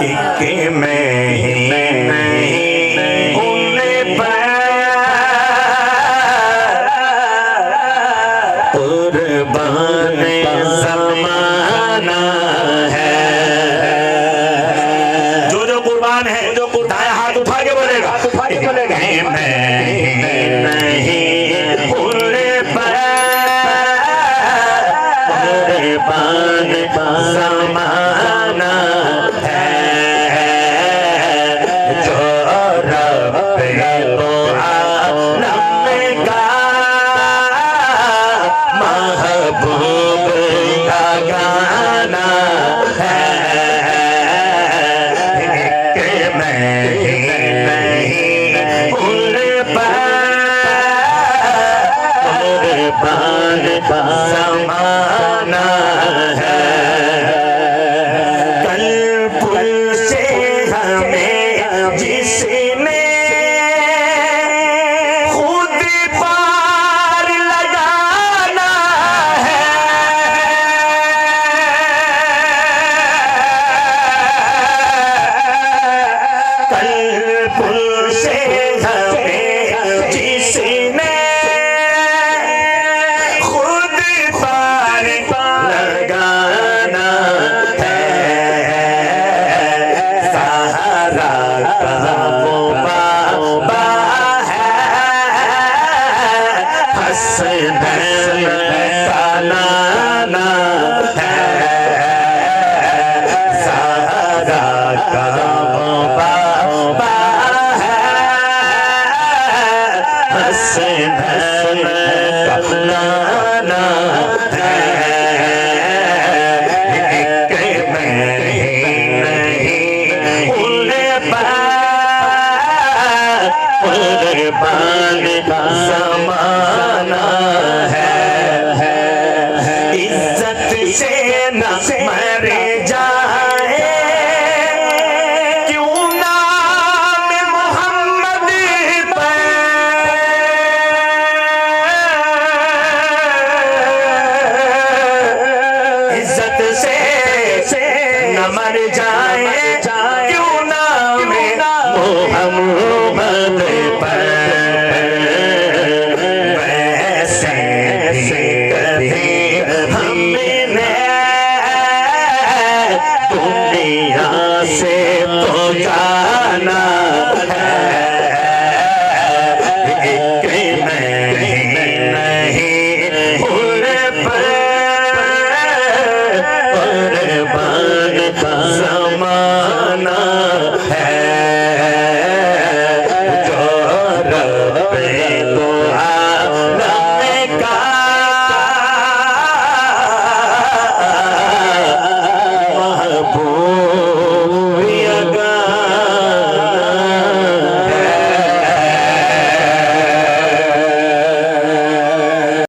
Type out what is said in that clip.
कि मैं नहीं उन्हें कुर्बान ज़माना है। जो कुर्बान है दाया हाथ उठा के बोलेगा मैं नहीं कुर्बान ज़माना है। जो रब तो आलम का महबूब का गाना है कि मैं नहीं कुर्बान ज़माना है। कल पुल से हमें जिसने खुद पार लगाना है। कल पुल से हमें जिसने खुद पार लगाना है। सहारा का वो बाबा है, हसनैन का नाना है। सहारा का वो बाबा है, हसनैन का नाना है। कि मैं नहीं कुर्बान ज़माना है। इज्जत से न मर जाए क्यों नाम मोहम्मद पर। इज्जत से न मर जाए क्यों नाम मोहम्मद पर। वैसे कभी हमने दुनिया से